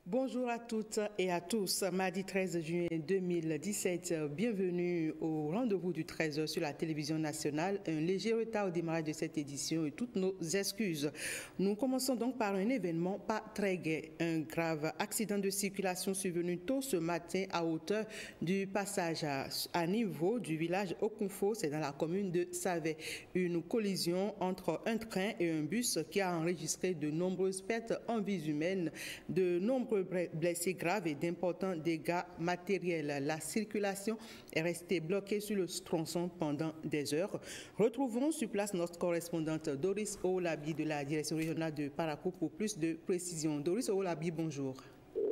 Bonjour à toutes et à tous. Mardi 13 juin 2017, bienvenue au rendez-vous du 13h sur la télévision nationale. Un léger retard au démarrage de cette édition et toutes nos excuses. Nous commençons donc par un événement pas très gai. Un grave accident de circulation survenu tôt ce matin à hauteur du passage à niveau du village Okunfo, c'est dans la commune de Savet. Une collision entre un train et un bus qui a enregistré de nombreuses pertes en vies humaines, de nombreux blessés graves et d'importants dégâts matériels. La circulation est restée bloquée sur le tronçon pendant des heures. Retrouvons sur place notre correspondante Doris Oulabi de la direction régionale de Parakou pour plus de précisions. Doris Oulabi, bonjour.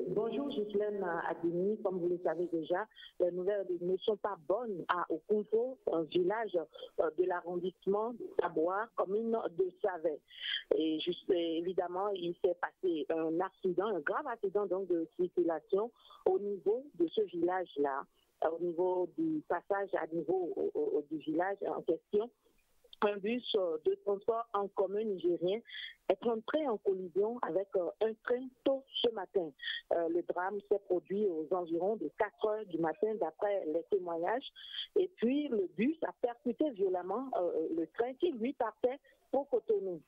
Bonjour Ghislaine Adini, comme vous le savez déjà, les nouvelles ne sont pas bonnes à Okunfo, un village de l'arrondissement de Taboua, commune de Savet. Et juste évidemment, il s'est passé un accident, un grave accident donc de circulation au niveau de ce village-là, au niveau du passage à niveau du village en question. Un bus de transport en commun nigérien est entré en collision avec un train tôt ce matin. Le drame s'est produit aux environs de 4 heures du matin d'après les témoignages. Et puis le bus a percuté violemment le train qui lui partait pour Cotonou.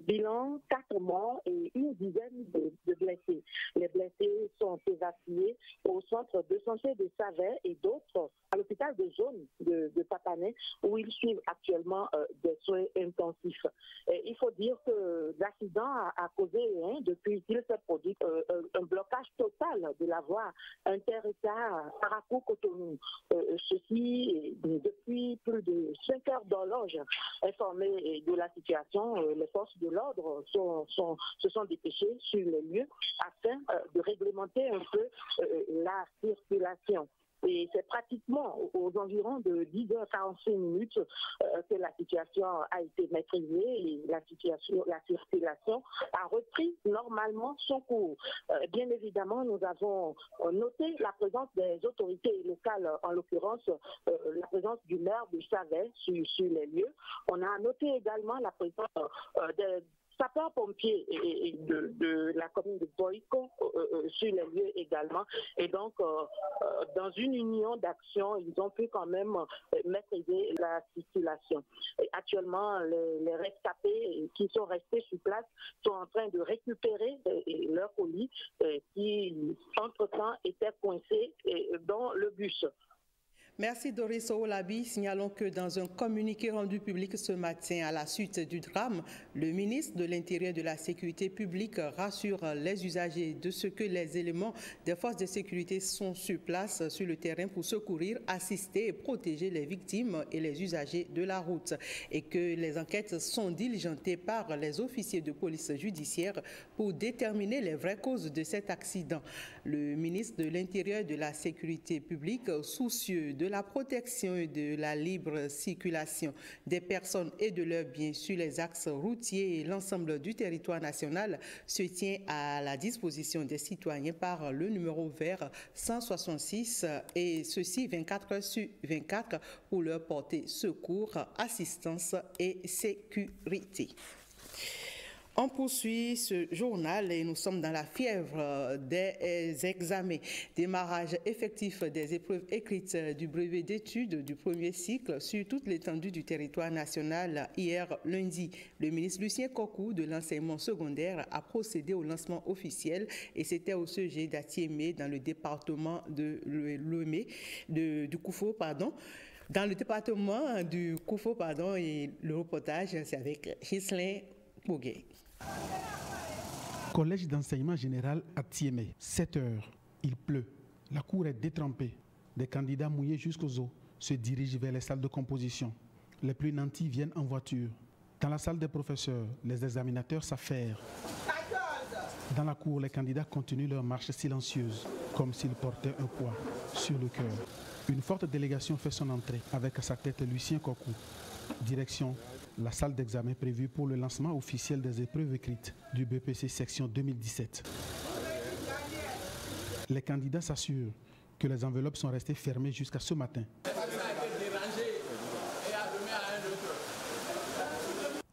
Bilan, 4 morts et une dizaine de blessés. Les blessés sont évacués au centre de santé de Savet et d'autres à l'hôpital de zone de Papané où ils suivent actuellement des soins intensifs. Et il faut dire que l'accident a causé, depuis qu'il s'est produit, un blocage total de la voie inter-État Parakou-Cotonou. Ceci depuis plus de 5 heures d'horloge. Informés de la situation, les forces de l'ordre se sont dépêchées sur les lieux afin de réglementer un peu la circulation. Et c'est pratiquement aux environs de 10h45 que la situation a été maîtrisée et la circulation a repris normalement son cours. Bien évidemment, nous avons noté la présence des autorités locales, en l'occurrence la présence du maire de Savet sur les lieux. On a noté également la présence des sapeurs-pompiers et de la commune de Boïko sur les lieux également. Et donc, dans une union d'action, ils ont pu quand même maîtriser la circulation. Et actuellement, les rescapés qui sont restés sur place sont en train de récupérer leurs colis qui, entre-temps, étaient coincés dans le bus. Merci Doris Oulabi. Signalons que dans un communiqué rendu public ce matin à la suite du drame, le ministre de l'Intérieur et de la Sécurité publique rassure les usagers de ce que les éléments des forces de sécurité sont sur place sur le terrain pour secourir, assister et protéger les victimes et les usagers de la route et que les enquêtes sont diligentées par les officiers de police judiciaire pour déterminer les vraies causes de cet accident. Le ministre de l'Intérieur et de la Sécurité publique, soucieux de la protection et de la libre circulation des personnes et de leurs biens sur les axes routiers et l'ensemble du territoire national, se tient à la disposition des citoyens par le numéro vert 166 et ceci 24 heures sur 24 pour leur porter secours, assistance et sécurité. On poursuit ce journal et nous sommes dans la fièvre des examens. Démarrage effectif des épreuves écrites du brevet d'études du premier cycle sur toute l'étendue du territoire national hier lundi. Le ministre Lucien Kokou de l'enseignement secondaire a procédé au lancement officiel et c'était au sujet d'Atiémé dans le département de du Koufo, pardon. Dans le département du Koufo, pardon, et le reportage c'est avec Ghislain Bouguet. Collège d'enseignement général à Tiémé, 7 heures, il pleut, la cour est détrempée, des candidats mouillés jusqu'aux os se dirigent vers les salles de composition. Les plus nantis viennent en voiture. Dans la salle des professeurs, les examinateurs s'affairent. Dans la cour, les candidats continuent leur marche silencieuse, comme s'ils portaient un poids sur le cœur. Une forte délégation fait son entrée avec à sa tête Lucien Kokou. Direction la salle d'examen prévue pour le lancement officiel des épreuves écrites du BPC section 2017. Les candidats s'assurent que les enveloppes sont restées fermées jusqu'à ce matin.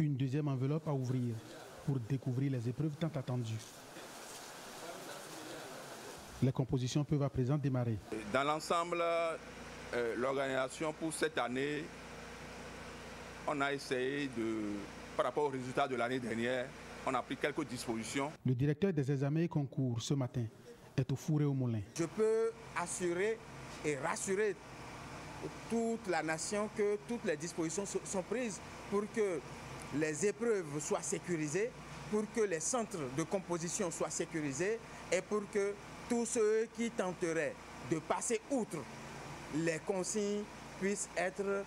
Une deuxième enveloppe à ouvrir pour découvrir les épreuves tant attendues. Les compositions peuvent à présent démarrer. Dans l'ensemble, l'organisation pour cette année, on a essayé par rapport aux résultats de l'année dernière, on a pris quelques dispositions. Le directeur des examens et concours ce matin est au four et au moulin. Je peux assurer et rassurer toute la nation que toutes les dispositions sont prises pour que les épreuves soient sécurisées, pour que les centres de composition soient sécurisés et pour que tous ceux qui tenteraient de passer outre les consignes puissent être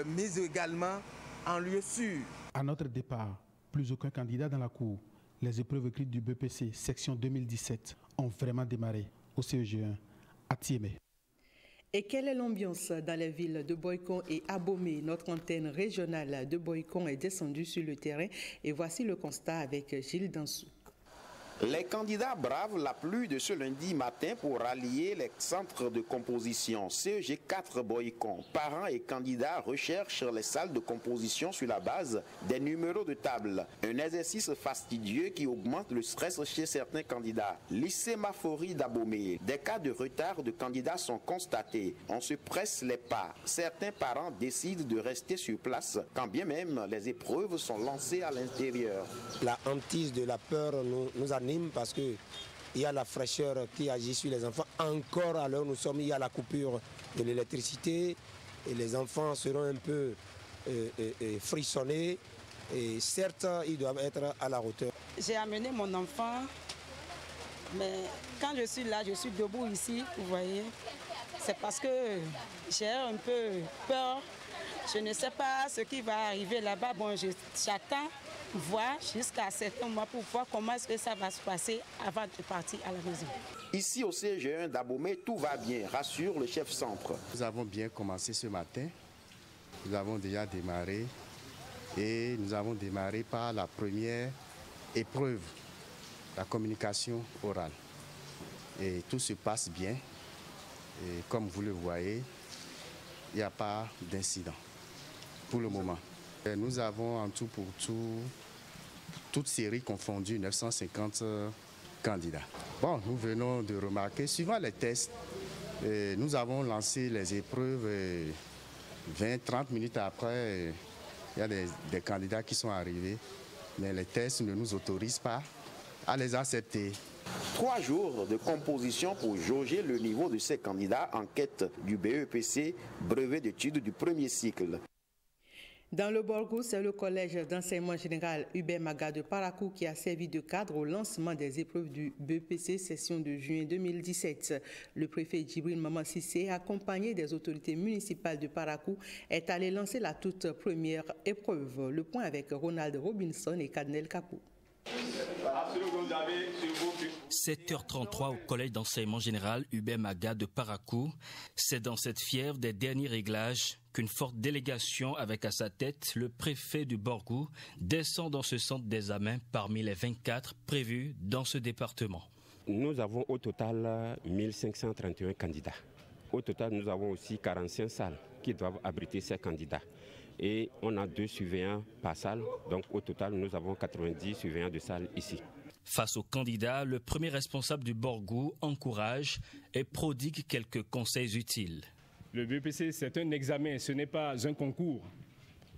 mis également en lieu sûr. À notre départ, plus aucun candidat dans la cour. Les épreuves écrites du BEPC, section 2017, ont vraiment démarré au CEG1 à Thiémé. Et quelle est l'ambiance dans les villes de Boycon et Abomey? Notre antenne régionale de Boycon est descendue sur le terrain et voici le constat avec Gilles Dansou. Les candidats bravent la pluie de ce lundi matin pour rallier les centres de composition CEG 4 Boycon. Parents et candidats recherchent les salles de composition sur la base des numéros de table. Un exercice fastidieux qui augmente le stress chez certains candidats. Lycée Mafori d'Abomey, des cas de retard de candidats sont constatés. On se presse les pas. Certains parents décident de rester sur place, quand bien même les épreuves sont lancées à l'intérieur. La hantise de la peur nous anime parce qu'il y a la fraîcheur qui agit sur les enfants. Encore à l'heure où nous sommes, il y a la coupure de l'électricité et les enfants seront un peu frissonnés. Et certes, ils doivent être à la hauteur. J'ai amené mon enfant, mais quand je suis là, je suis debout ici, vous voyez. C'est parce que j'ai un peu peur. Je ne sais pas ce qui va arriver là-bas. Bon, j'attends voir jusqu'à 7 mois pour voir comment est-ce que ça va se passer avant de partir à la maison. Ici au CEG1 d'Abomey, tout va bien, rassure le chef centre. Nous avons bien commencé ce matin. Nous avons déjà démarré et nous avons démarré par la première épreuve, la communication orale. Et tout se passe bien. Et comme vous le voyez, il n'y a pas d'incident pour le moment. Et nous avons en tout pour tout, toutes séries confondues, 950 candidats. Bon, nous venons de remarquer, suivant les tests, nous avons lancé les épreuves 20-30 minutes après. Il y a des candidats qui sont arrivés, mais les tests ne nous autorisent pas à les accepter. 3 jours de composition pour jauger le niveau de ces candidats en quête du BEPC, brevet d'études du premier cycle. Dans le Borgou, c'est le collège d'enseignement général Hubert Maga de Parakou qui a servi de cadre au lancement des épreuves du BEPC session de juin 2017. Le préfet Djibril Maman Sissé, accompagné des autorités municipales de Parakou, est allé lancer la toute première épreuve. Le point avec Ronald Robinson et Kadnel Kapou. 7h33 au collège d'enseignement général Hubert Maga de Parakou. C'est dans cette fièvre des derniers réglages qu'une forte délégation avec à sa tête le préfet du Borgou descend dans ce centre d'examen parmi les 24 prévus dans ce département. Nous avons au total 1531 candidats. Au total, nous avons aussi 45 salles qui doivent abriter ces candidats. Et on a 2 surveillants par salle, donc au total nous avons 90 surveillants de salle ici. Face aux candidats, le premier responsable du Borgou encourage et prodigue quelques conseils utiles. Le BEPC, c'est un examen, ce n'est pas un concours.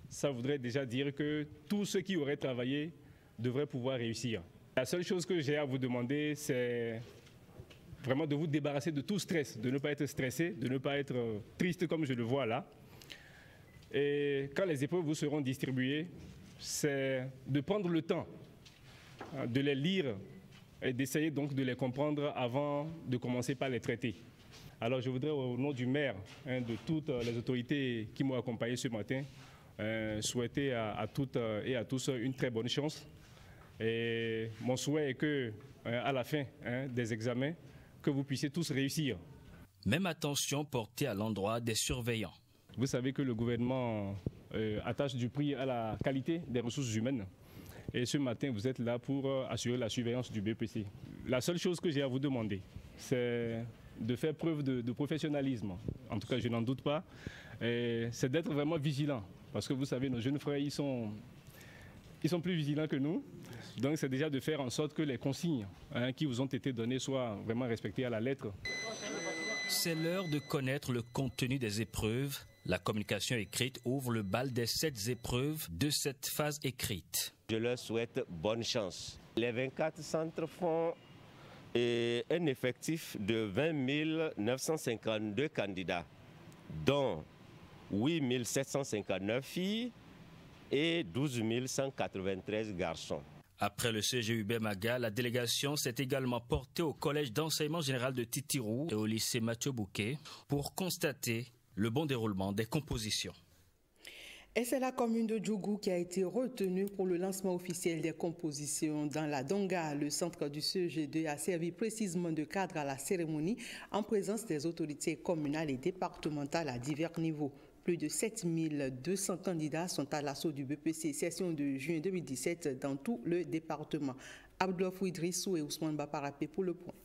Ça voudrait déjà dire que tous ceux qui auraient travaillé devraient pouvoir réussir. La seule chose que j'ai à vous demander, c'est vraiment de vous débarrasser de tout stress, de ne pas être stressé, de ne pas être triste comme je le vois là. Et quand les épreuves vous seront distribuées, c'est de prendre le temps de les lire et d'essayer donc de les comprendre avant de commencer par les traiter. Alors je voudrais au nom du maire, de toutes les autorités qui m'ont accompagné ce matin, souhaiter à toutes et à tous une très bonne chance. Et mon souhait est que à la fin des examens, que vous puissiez tous réussir. Même attention portée à l'endroit des surveillants. Vous savez que le gouvernement attache du prix à la qualité des ressources humaines. Et ce matin, vous êtes là pour assurer la surveillance du BEPC. La seule chose que j'ai à vous demander, c'est de faire preuve de professionnalisme. En tout cas, je n'en doute pas. C'est d'être vraiment vigilant. Parce que vous savez, nos jeunes frères, ils sont ils sont plus vigilants que nous. Donc c'est déjà de faire en sorte que les consignes qui vous ont été données soient vraiment respectées à la lettre. C'est l'heure de connaître le contenu des épreuves. La communication écrite ouvre le bal des 7 épreuves de cette phase écrite. Je leur souhaite bonne chance. Les 24 centres font un effectif de 20 952 candidats, dont 8 759 filles et 12 193 garçons. Après le CGUB Maga, la délégation s'est également portée au collège d'enseignement général de Titirou et au lycée Mathieu Bouquet pour constater le bon déroulement des compositions. Et c'est la commune de Djougou qui a été retenue pour le lancement officiel des compositions dans la Donga. Le centre du CEG2 a servi précisément de cadre à la cérémonie en présence des autorités communales et départementales à divers niveaux. Plus de 7200 candidats sont à l'assaut du BPC session de juin 2017 dans tout le département. Abdoulaye Idrissou et Ousmane Baparapé pour le point.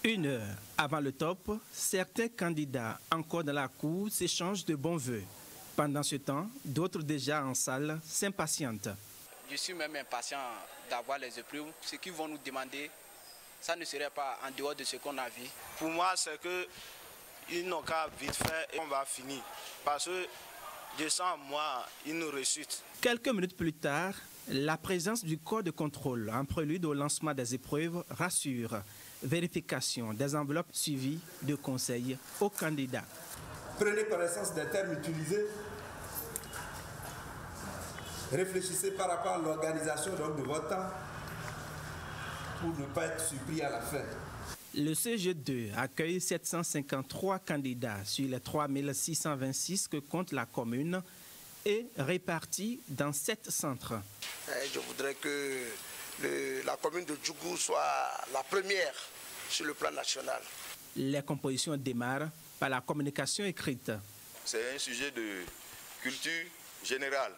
1 heure avant le top, certains candidats encore dans la cour s'échangent de bons vœux. Pendant ce temps, d'autres déjà en salle s'impatientent. Je suis même impatient d'avoir les épreuves. Ce qu'ils vont nous demander, ça ne serait pas en dehors de ce qu'on a vu. Pour moi, c'est que ils n'ont qu'à vite faire et on va finir. Parce que de 100 mois, ils nous ressuscitent. Quelques minutes plus tard, la présence du corps de contrôle en prélude au lancement des épreuves rassure. Vérification des enveloppes suivies de conseils aux candidats. Prenez connaissance des termes utilisés. Réfléchissez par rapport à l'organisation de votre temps pour ne pas être surpris à la fin. Le CG2 accueille 753 candidats sur les 3626 que compte la commune et répartis dans 7 centres. Je voudrais que la commune de Djougou soit la première sur le plan national. Les compositions démarrent par la communication écrite. C'est un sujet de culture générale.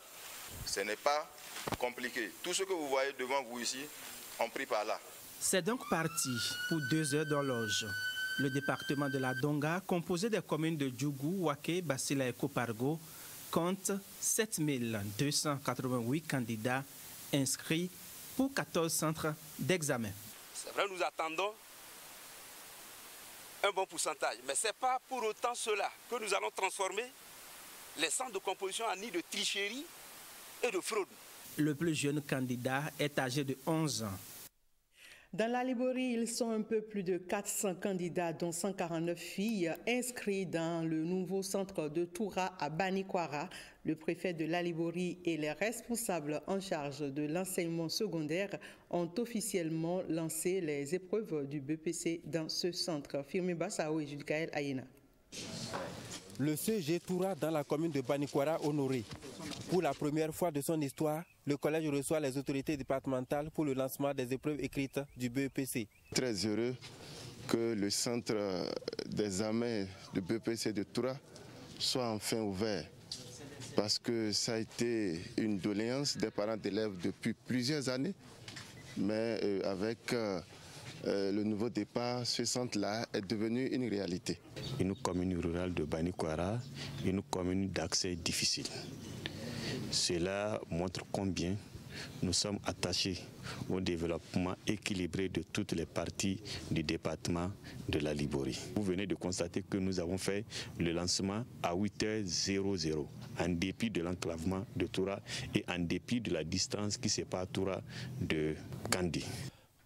Ce n'est pas compliqué. Tout ce que vous voyez devant vous ici, on prie par là. C'est donc parti pour 2 heures d'horloge. Le département de la Donga, composé des communes de Djougou, Waké, Basila et Kopargo, compte 7288 candidats inscrits pour 14 centres d'examen. C'est vrai, nous attendons un bon pourcentage, mais ce n'est pas pour autant cela que nous allons transformer les centres de composition en nid de tricherie et de fraude. Le plus jeune candidat est âgé de 11 ans. Dans la Liborie, ils sont un peu plus de 400 candidats, dont 149 filles, inscrits dans le nouveau centre de Toura à Banikwara. Le préfet de la Liborie et les responsables en charge de l'enseignement secondaire ont officiellement lancé les épreuves du BPC dans ce centre. Firmi Bassao et Julkael Ayena. Le CG Toura dans la commune de Banikwara honoré. Pour la première fois de son histoire, le collège reçoit les autorités départementales pour le lancement des épreuves écrites du BEPC. Très heureux que le centre d'examen du BEPC de Toura soit enfin ouvert parce que ça a été une doléance des parents d'élèves depuis plusieurs années, mais avec le nouveau départ, ce centre-là est devenu une réalité. Une commune rurale de Banikwara, une commune d'accès difficile. Cela montre combien nous sommes attachés au développement équilibré de toutes les parties du département de la Liborie. Vous venez de constater que nous avons fait le lancement à 8h00, en dépit de l'enclavement de Toura et en dépit de la distance qui sépare Toura de Kandi.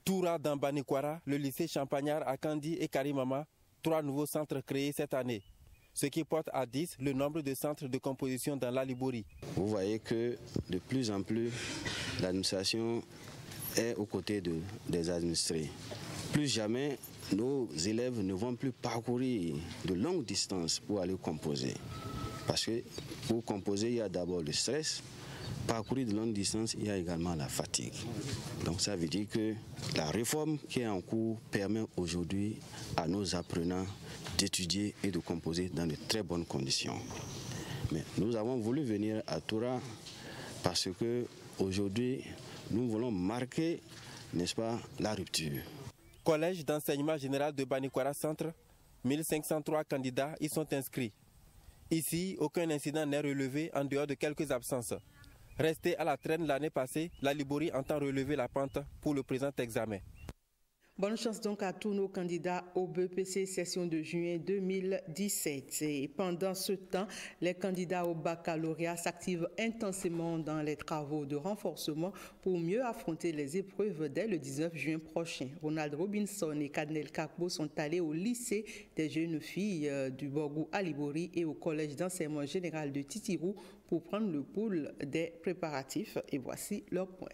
Toura dans Banikwara, le lycée Champagnard à Kandi et Karimama, 3 nouveaux centres créés cette année, ce qui porte à 10 le nombre de centres de composition dans la Liborie. Vous voyez que de plus en plus, l'administration est aux côtés des administrés. Plus jamais, nos élèves ne vont plus parcourir de longues distances pour aller composer. Parce que pour composer, il y a d'abord le stress. Parcourir de longues distances, il y a également la fatigue. Donc ça veut dire que la réforme qui est en cours permet aujourd'hui à nos apprenants d'étudier et de composer dans de très bonnes conditions. Mais nous avons voulu venir à Toura parce que aujourd'hui, nous voulons marquer, n'est-ce pas, la rupture. Collège d'enseignement général de Banikwara Centre, 1503 candidats y sont inscrits. Ici, aucun incident n'est relevé en dehors de quelques absences. Resté à la traîne l'année passée, la Liborie entend relever la pente pour le présent examen. Bonne chance donc à tous nos candidats au BEPC session de juin 2017. Et pendant ce temps, les candidats au baccalauréat s'activent intensément dans les travaux de renforcement pour mieux affronter les épreuves dès le 19 juin prochain. Ronald Robinson et Kadnel Kakbo sont allés au lycée des jeunes filles du Borgou à Liborie et au collège d'enseignement général de Titirou pour prendre le pouls des préparatifs. Et voici leurs points.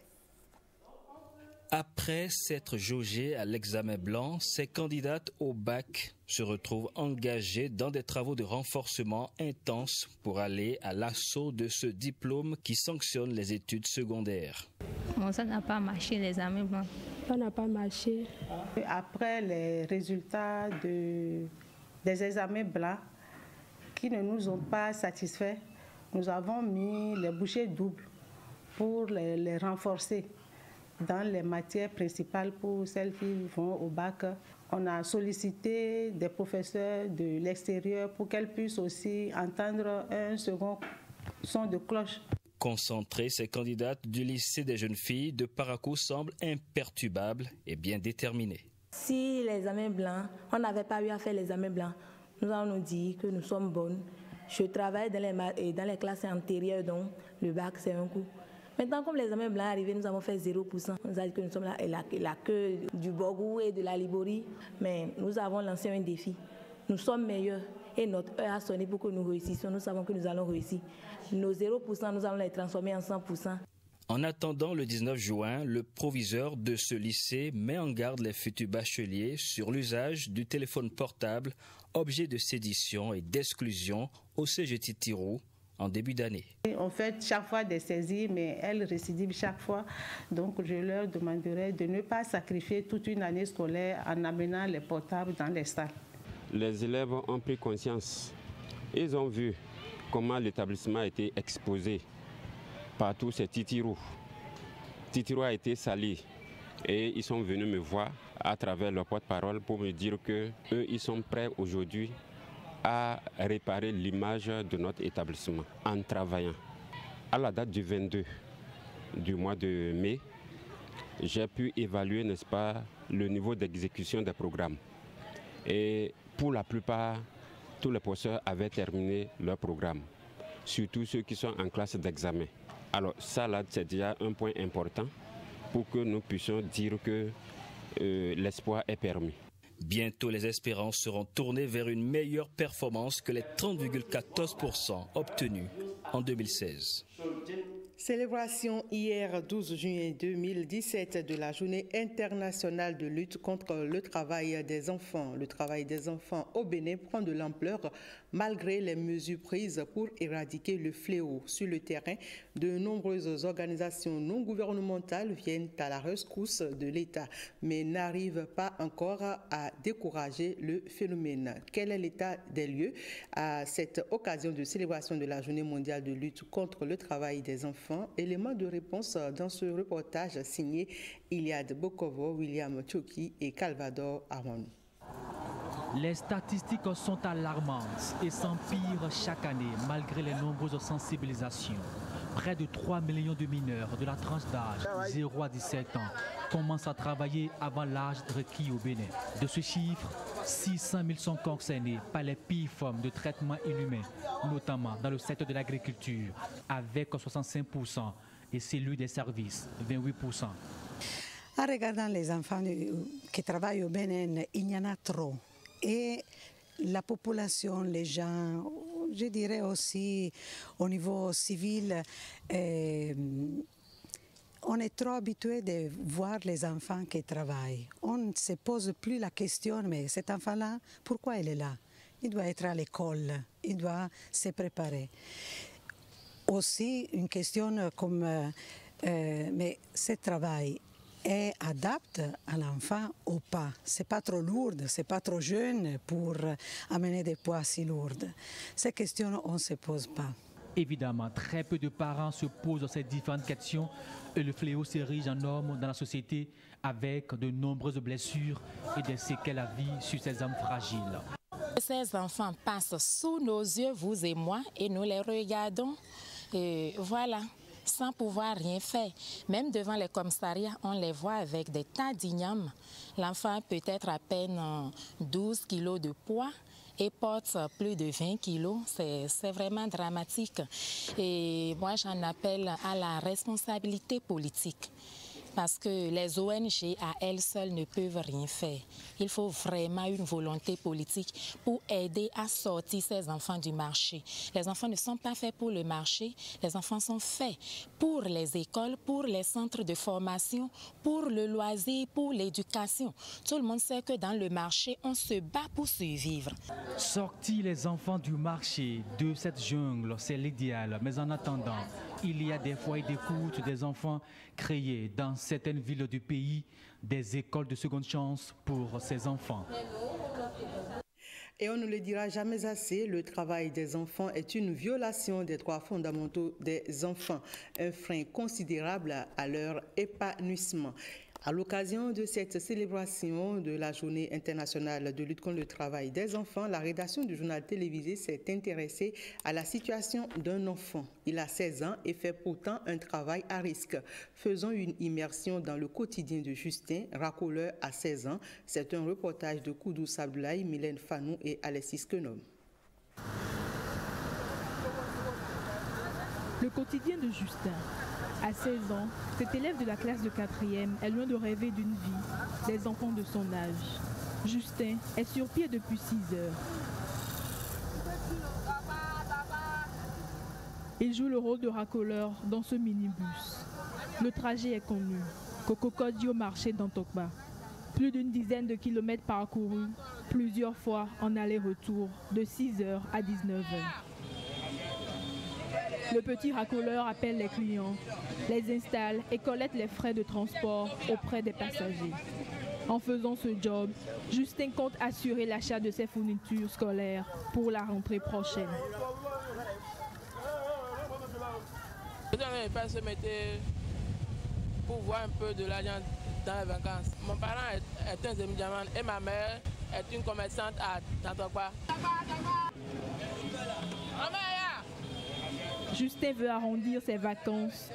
Après s'être jaugées à l'examen blanc, ces candidates au bac se retrouvent engagées dans des travaux de renforcement intenses pour aller à l'assaut de ce diplôme qui sanctionne les études secondaires. Bon, ça n'a pas marché, les examens blancs. Ça n'a pas marché. Après les résultats des examens blancs qui ne nous ont pas satisfaits, nous avons mis les bouchées doubles pour les renforcer dans les matières principales pour celles qui vont au bac. On a sollicité des professeurs de l'extérieur pour qu'elles puissent aussi entendre un second son de cloche. Concentrées, ces candidates du lycée des jeunes filles de Parakou semblent imperturbables et bien déterminées. Si l'examen blanc, on n'avait pas eu à faire l'examen blanc, nous allons nous dire que nous sommes bonnes. Je travaille dans les classes antérieures, donc le bac c'est un coup. Maintenant, comme l'examen blanc est arrivé, nous avons fait 0%. On nous a dit que nous sommes la queue du Borgou et de la Liborie, mais nous avons lancé un défi. Nous sommes meilleurs et notre heure a sonné pour que nous réussissions. Nous savons que nous allons réussir. Nos 0%, nous allons les transformer en 100%. En attendant le 19 juin, le proviseur de ce lycée met en garde les futurs bacheliers sur l'usage du téléphone portable, objet de sédition et d'exclusion au CGT Tirou en début d'année. On fait chaque fois des saisies, mais elles récidivent chaque fois. Donc je leur demanderai de ne pas sacrifier toute une année scolaire en amenant les portables dans les salles. Les élèves ont pris conscience. Ils ont vu comment l'établissement a été exposé par tous ces titirous. Titirou a été sali et ils sont venus me voir à travers leur porte-parole pour me dire qu'eux, ils sont prêts aujourd'hui à réparer l'image de notre établissement en travaillant. À la date du 22 du mois de mai, j'ai pu évaluer, n'est-ce pas, le niveau d'exécution des programmes. Et pour la plupart, tous les professeurs avaient terminé leur programme, surtout ceux qui sont en classe d'examen. Alors ça, là, c'est déjà un point important pour que nous puissions dire que l'espoir est permis. Bientôt, les espérances seront tournées vers une meilleure performance que les 30,14% obtenus en 2016. Célébration hier 12 juin 2017 de la journée internationale de lutte contre le travail des enfants. Le travail des enfants au Bénin prend de l'ampleur malgré les mesures prises pour éradiquer le fléau. Sur le terrain, de nombreuses organisations non gouvernementales viennent à la rescousse de l'État, mais n'arrivent pas encore à décourager le phénomène. Quel est l'état des lieux à cette occasion de célébration de la journée mondiale de lutte contre le travail des enfants? Élément de réponse dans ce reportage signé Iliad Bokovo, William Choki et Calvador Aron. Les statistiques sont alarmantes et s'empirent chaque année malgré les nombreuses sensibilisations. Près de 3 millions de mineurs de la tranche d'âge 0 à 17 ans commencent à travailler avant l'âge requis au Bénin. De ce chiffre, 600 000 sont concernés par les pires formes de traitement inhumain, notamment dans le secteur de l'agriculture, avec 65% et celui des services, 28%. En regardant les enfants qui travaillent au Bénin, il y en a trop. Et la population, les gens, je dirais aussi au niveau civil, on est trop habitué de voir les enfants qui travaillent. On ne se pose plus la question, mais cet enfant-là, pourquoi il est là? Il doit être à l'école, il doit se préparer. Aussi, une question comme, mais ce travail est adapté à l'enfant ou pas? C'est pas trop lourd, c'est pas trop jeune pour amener des poids si lourds. Ces questions, on ne se pose pas. Évidemment, très peu de parents se posent ces différentes questions et le fléau s'érige en norme dans la société avec de nombreuses blessures et des séquelles à vie sur ces âmes fragiles. Ces enfants passent sous nos yeux, vous et moi, et nous les regardons. Et voilà, sans pouvoir rien faire. Même devant les commissariats, on les voit avec des tas d'ignames. L'enfant peut être à peine 12 kilos de poids et porte plus de 20 kilos. C'est vraiment dramatique. Et moi, j'en appelle à la responsabilité politique. Parce que les ONG à elles seules ne peuvent rien faire. Il faut vraiment une volonté politique pour aider à sortir ces enfants du marché. Les enfants ne sont pas faits pour le marché, les enfants sont faits pour les écoles, pour les centres de formation, pour le loisir, pour l'éducation. Tout le monde sait que dans le marché, on se bat pour survivre. Sortir les enfants du marché, de cette jungle, c'est l'idéal. Mais en attendant, il y a des foyers d'écoute des enfants créés dans certaines villes du pays, des écoles de seconde chance pour ces enfants. Et on ne le dira jamais assez, le travail des enfants est une violation des droits fondamentaux des enfants, un frein considérable à leur épanouissement. À l'occasion de cette célébration de la Journée internationale de lutte contre le travail des enfants, la rédaction du journal télévisé s'est intéressée à la situation d'un enfant. Il a 16 ans et fait pourtant un travail à risque. Faisons une immersion dans le quotidien de Justin, racoleur à 16 ans. C'est un reportage de Koudou Sabdoulaye, Mylène Fanou et Alexis Kenom. Le quotidien de Justin. À 16 ans, cet élève de la classe de 4e est loin de rêver d'une vie, des enfants de son âge. Justin est sur pied depuis 6 heures. Il joue le rôle de racoleur dans ce minibus. Le trajet est connu. Kokokodio marché d'Antokba. Plus d'une dizaine de kilomètres parcourus, plusieurs fois en aller-retour, de 6h à 19h. Le petit racoleur appelle les clients, les installe et collecte les frais de transport auprès des passagers. En faisant ce job, Justin compte assurer l'achat de ses fournitures scolaires pour la rentrée prochaine. Je passe ce métier pour voir un peu de l'argent dans les vacances. Mon parent est un demi-diamant et ma mère est une commerçante à Tantokba. Justin veut arrondir ses vacances,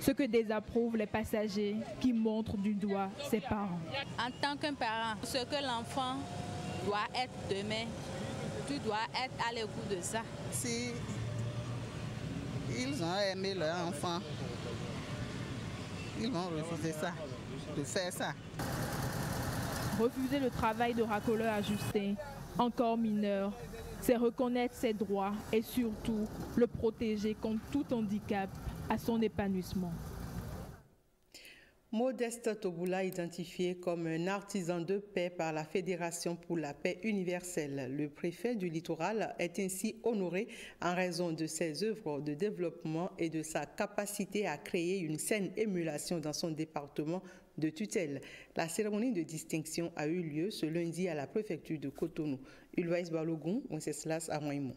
ce que désapprouvent les passagers qui montrent du doigt ses parents. En tant qu'un parent, ce que l'enfant doit être demain, tu dois être à l'écoute de ça. Si ils ont aimé leur enfant, ils vont refuser ça, de faire ça. Refuser le travail de racoleur à Justin, encore mineur, c'est reconnaître ses droits et surtout le protéger contre tout handicap à son épanouissement. Modeste Toboula, identifié comme un artisan de paix par la Fédération pour la paix universelle. Le préfet du littoral est ainsi honoré en raison de ses œuvres de développement et de sa capacité à créer une saine émulation dans son département de tutelle. La cérémonie de distinction a eu lieu ce lundi à la préfecture de Cotonou. Ulvaïs Balogun, Wenceslas Amoïmon.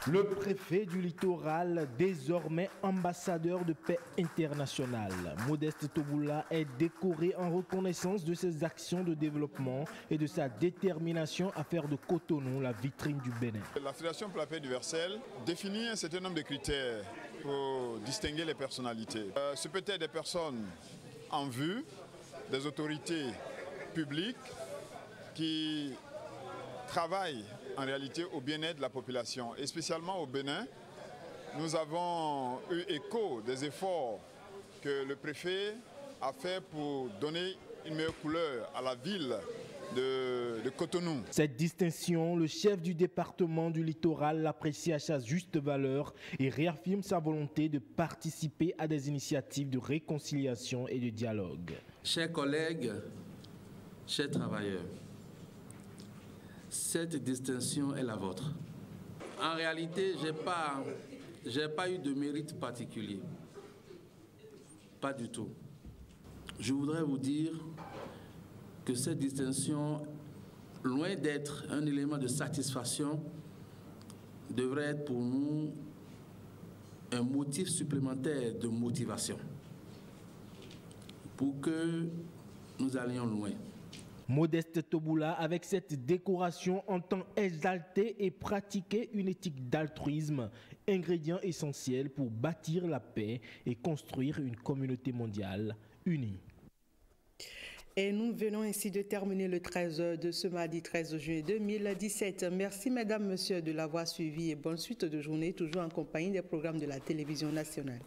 Le préfet du littoral, désormais ambassadeur de paix internationale, Modeste Toboula, est décoré en reconnaissance de ses actions de développement et de sa détermination à faire de Cotonou la vitrine du Bénin. La Fédération pour la paix universelle définit un certain nombre de critères pour distinguer les personnalités. Ce peut être des personnes en vue, des autorités publiques qui travaillent en réalité au bien-être de la population. Et spécialement au Bénin, nous avons eu écho des efforts que le préfet a fait pour donner une meilleure couleur à la ville de Cotonou. Cette distinction, le chef du département du littoral l'apprécie à sa juste valeur et réaffirme sa volonté de participer à des initiatives de réconciliation et de dialogue. Chers collègues, chers travailleurs, cette distinction est la vôtre. En réalité, je n'ai pas eu de mérite particulier. Pas du tout. Je voudrais vous dire que cette distinction, loin d'être un élément de satisfaction, devrait être pour nous un motif supplémentaire de motivation pour que nous allions loin. Modeste Toboula, avec cette décoration, entend exalter et pratiquer une éthique d'altruisme, ingrédient essentiel pour bâtir la paix et construire une communauté mondiale unie. Et nous venons ainsi de terminer le 13 de ce mardi 13 juin 2017. Merci mesdames, messieurs de l'avoir suivi et bonne suite de journée, toujours en compagnie des programmes de la télévision nationale.